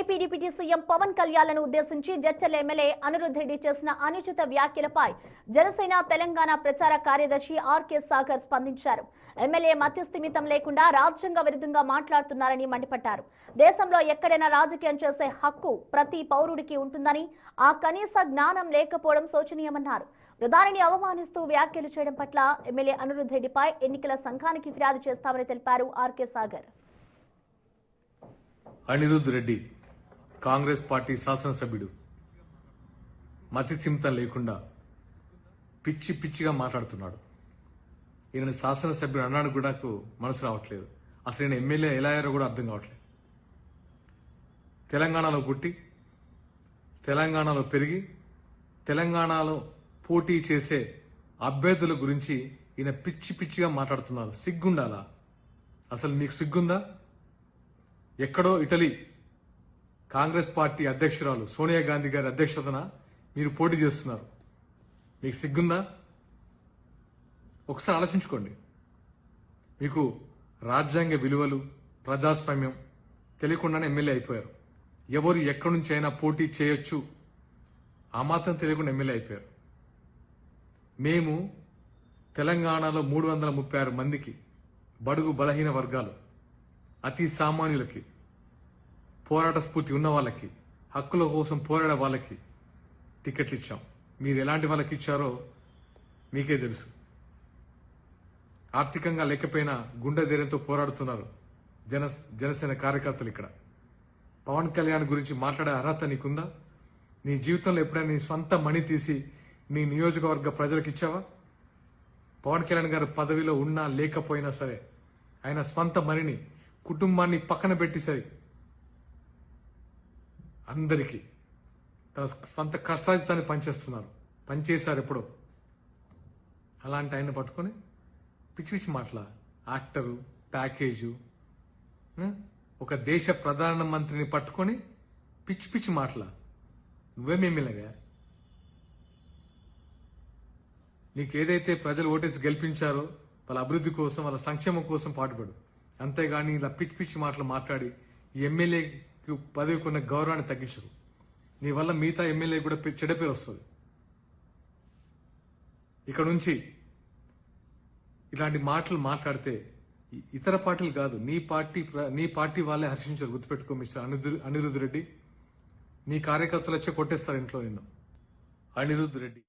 AP deputy CM Pawan కళ్యాణ్ను ఉద్దేశించి Jadcherla MLA Anirudh Reddy చేసిన అనుచిత వ్యాఖ్యలపై జనసేన తెలంగాణ ప్రచార కార్యదర్శి ఆర్కే సాగర్ స్పందించారు. ఎమ్మెల్యే మతిస్థిమితం లేకుండా రాజ్యాంగ విరుద్ధంగా మాట్లాడుతున్నారని మండిపడ్డారు. దేశంలో ఎక్కడైనా రాజకీయం చేసే హక్కు ప్రతి పౌరుడికి ఉంటుందని, ఆ కనీస జ్ఞానం లేకపోవడం శోచనీయమన్నారు. ప్రధానిని అవమానిస్తూ వ్యాఖ్యలు చేయడం పట్ల ఎమ్మెల్యే అనిరుద్ రెడ్డిపై ఎన్నికల సంఘానికి ఫిర్యాదు చేస్తామని తెలిపారు ఆర్కే సాగర్. అనిరుద్ రెడ్డి కాంగ్రెస్ పార్టీ శాసనసభ్యుడు మతిస్థిమితం లేకుండా పిచ్చి పిచ్చిగా మాట్లాడుతున్నాడు. ఈయన శాసనసభ్యుడు అన్నాడు కూడా నాకు మనసు రావట్లేదు. అసలు ఈయన ఎమ్మెల్యే ఎలా అయ్యారో కూడా అర్థం కావట్లేదు. తెలంగాణలో పుట్టి తెలంగాణలో పెరిగి తెలంగాణలో పోటీ చేసే అభ్యర్థుల గురించి ఈయన పిచ్చి పిచ్చిగా మాట్లాడుతున్నారు. సిగ్గుండాలా? అసలు మీకు సిగ్గుందా? ఎక్కడో ఇటలీ కాంగ్రెస్ పార్టీ అధ్యక్షురాలు సోనియా గాంధీ గారి అధ్యక్షతన మీరు పోటీ చేస్తున్నారు. మీకు సిగ్గుందా? ఒకసారి ఆలోచించుకోండి. మీకు రాజ్యాంగ విలువలు, ప్రజాస్వామ్యం తెలియకుండానే ఎమ్మెల్యే అయిపోయారు. ఎవరు ఎక్కడి నుంచి అయినా పోటీ చేయొచ్చు, ఆ మాత్రం తెలియకుండా ఎమ్మెల్యే అయిపోయారు. మేము తెలంగాణలో 336 మందికి, బడుగు బలహీన వర్గాలు, అతి సామాన్యులకి, పోరాట స్ఫూర్తి ఉన్న వాళ్ళకి, హక్కుల కోసం పోరాడే వాళ్ళకి టికెట్లు ఇచ్చాం. మీరు ఎలాంటి వాళ్ళకి ఇచ్చారో మీకే తెలుసు. ఆర్థికంగా లేకపోయినా గుండె ధైర్యంతో పోరాడుతున్నారు జనసేన కార్యకర్తలు. ఇక్కడ పవన్ కళ్యాణ్ గురించి మాట్లాడే అర్హత నీకుందా? నీ జీవితంలో ఎప్పుడైనా నీ సొంత మనీ తీసి నీ నియోజకవర్గ ప్రజలకు ఇచ్చావా? పవన్ కళ్యాణ్ గారు పదవిలో ఉన్నా లేకపోయినా సరే ఆయన స్వంత మనీని, కుటుంబాన్ని పక్కన పెట్టి సరి అందరికీ తన స్వంత కష్టాజితాన్ని పనిచేశారు ఎప్పుడో. అలాంటి ఆయన పట్టుకొని పిచ్చి పిచ్చి మాటల యాక్టరు, ప్యాకేజు, ఒక దేశ ప్రధానమంత్రిని పట్టుకొని పిచ్చి పిచ్చి మాటల. నువ్వేమేమిలాగా? నీకు ఏదైతే ప్రజలు ఓటేసి గెలిపించారో వాళ్ళ అభివృద్ధి కోసం, వాళ్ళ సంక్షేమం కోసం పాటుపడు. అంతేగాని ఇలా పిచ్చి పిచ్చి మాటలు మాట్లాడి ఈ ఎమ్మెల్యేకి పదవికి ఉన్న గౌరవాన్ని తగ్గించరు. నీ వల్ల మిగతా ఎమ్మెల్యే కూడా చెడ్డ పేరు వస్తుంది. ఇక్కడ నుంచి ఇలాంటి మాటలు మాట్లాడితే ఇతర పార్టీలు కాదు, నీ పార్టీ వాళ్ళే హర్షించారు. గుర్తుపెట్టుకో మిస్టర్ అనిరుద్ రెడ్డి. నీ కార్యకర్తలు వచ్చి కొట్టేస్తారు ఇంట్లో నిన్ను. అనిరుద్ రెడ్డి.